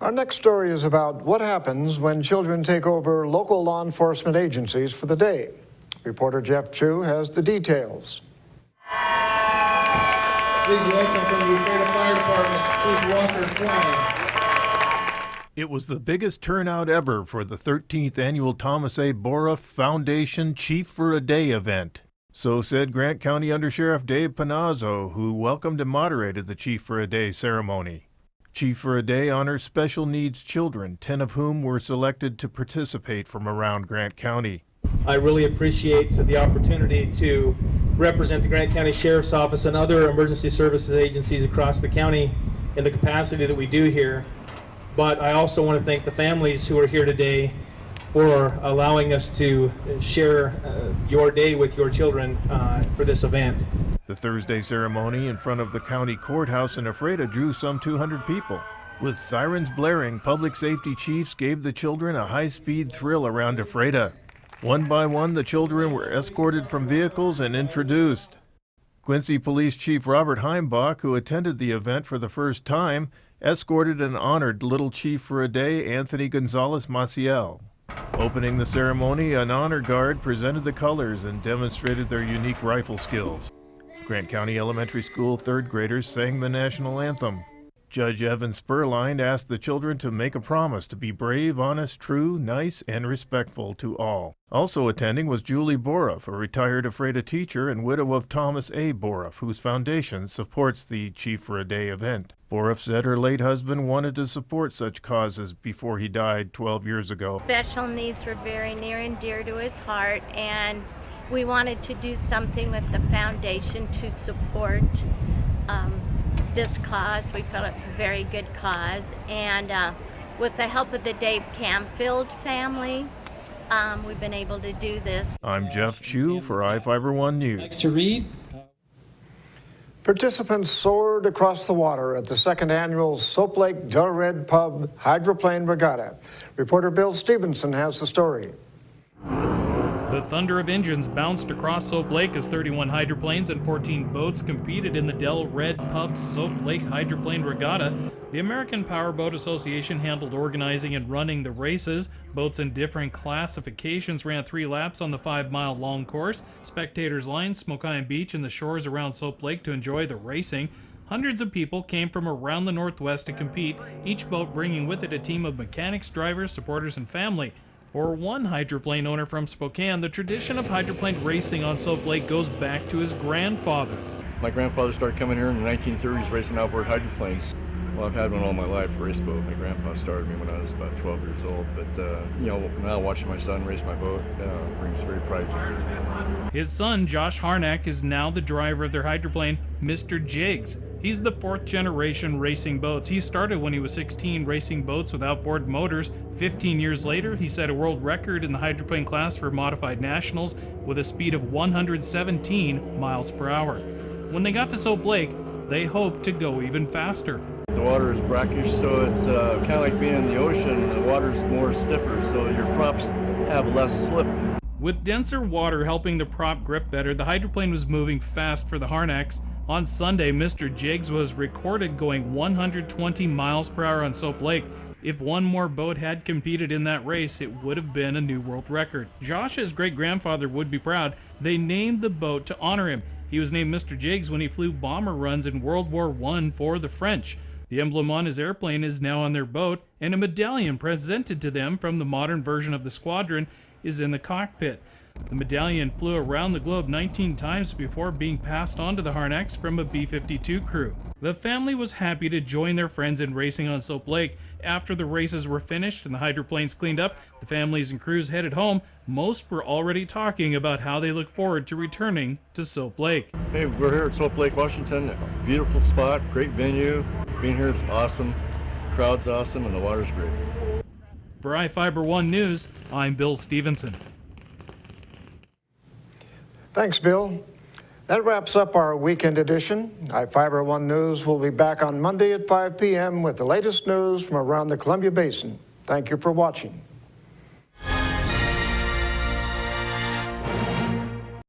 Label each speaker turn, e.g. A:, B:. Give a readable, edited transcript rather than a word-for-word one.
A: Our next story is about what happens when children take over local law enforcement agencies for the day. Reporter Jeff Chu has the details.
B: Please welcome from the Ephrata Fire Department, Chief Walker Klein.
C: It was the biggest turnout ever for the 13th annual Thomas A. Borough Foundation Chief for a Day event. So said Grant County Undersheriff Dave Panazzo, who welcomed and moderated the Chief for a Day ceremony. Chief for a Day honors special needs children, 10 of whom were selected to participate from around Grant County.
B: I really appreciate the opportunity to represent the Grant County Sheriff's Office and other emergency services agencies across the county in the capacity that we do here. But I also want to thank the families who are here today for allowing us to share your day with your children for this event.
C: The Thursday ceremony in front of the county courthouse in Ephrata drew some 200 people. With sirens blaring, public safety chiefs gave the children a high-speed thrill around Ephrata. One by one, the children were escorted from vehicles and introduced. Quincy Police Chief Robert Heimbach, who attended the event for the first time, escorted and honored Little Chief for a Day Anthony Gonzalez Maciel. Opening the ceremony, an honor guard presented the colors and demonstrated their unique rifle skills. Grant County Elementary School third graders sang the national anthem. Judge Evan Spurline asked the children to make a promise to be brave, honest, true, nice, and respectful to all. Also attending was Julie Boroff, a retired Ephrata teacher and widow of Thomas A. Boroff, whose foundation supports the Chief for a Day event. Boroff said her late husband wanted to support such causes before he died 12 years ago.
D: Special needs were very near and dear to his heart, and we wanted to do something with the foundation to support this cause. We felt it was a very good cause, and with the help of the Dave Camfield family, we've been able to do this.
C: I'm Jeff Chu for iFIBER 1 News.
B: Thanks to read.
A: Participants soared across the water at the second annual Soap Lake Del Red Pub Hydroplane Regatta. Reporter Bill Stevenson has the story.
E: The thunder of engines bounced across Soap Lake as 31 hydroplanes and 14 boats competed in the Del Red Pub Soap Lake Hydroplane Regatta. The American Powerboat Association handled organizing and running the races. Boats in different classifications ran 3 laps on the 5-mile long course. Spectators lined Smoke Island Beach and the shores around Soap Lake to enjoy the racing. Hundreds of people came from around the Northwest to compete, each boat bringing with it a team of mechanics, drivers, supporters, and family. For one hydroplane owner from Spokane, the tradition of hydroplane racing on Soap Lake goes back to his grandfather.
F: My grandfather started coming here in the 1930s racing outboard hydroplanes. Well, I've had one all my life, a race boat. My grandpa started me when I was about 12 years old, but now watching my son race my boat brings great pride to me.
E: His son, Josh Harnack, is now the driver of their hydroplane, Mr. Jigs. He's the 4th generation racing boats. He started when he was 16 racing boats with outboard motors. 15 years later, he set a world record in the hydroplane class for modified nationals with a speed of 117 miles per hour. When they got to Soap Lake, they hoped to go even faster.
F: The water is brackish, so it's kind of like being in the ocean. The water's more stiffer, so your props have less slip.
E: With denser water helping the prop grip better, the hydroplane was moving fast for the Harnacks. On Sunday, Mr. Jigs was recorded going 120 miles per hour on Soap Lake. If one more boat had competed in that race, it would have been a new world record. Josh's great-grandfather would be proud. They named the boat to honor him. He was named Mr. Jigs when he flew bomber runs in World War I for the French. The emblem on his airplane is now on their boat, and a medallion presented to them from the modern version of the squadron is in the cockpit. The medallion flew around the globe 19 times before being passed on to the Harnacks from a B-52 crew. The family was happy to join their friends in racing on Soap Lake. After the races were finished and the hydroplanes cleaned up, the families and crews headed home. Most were already talking about how they look forward to returning to Soap Lake.
F: Hey, we're here at Soap Lake, Washington. Beautiful spot, great venue. Being here is awesome. Crowd's awesome, and the water's great.
E: For iFIBER 1 News, I'm Bill Stevenson.
A: Thanks, Bill. That wraps up our weekend edition. iFIBER 1 News will be back on Monday at 5 p.m. with the latest news from around the Columbia Basin. Thank you for watching.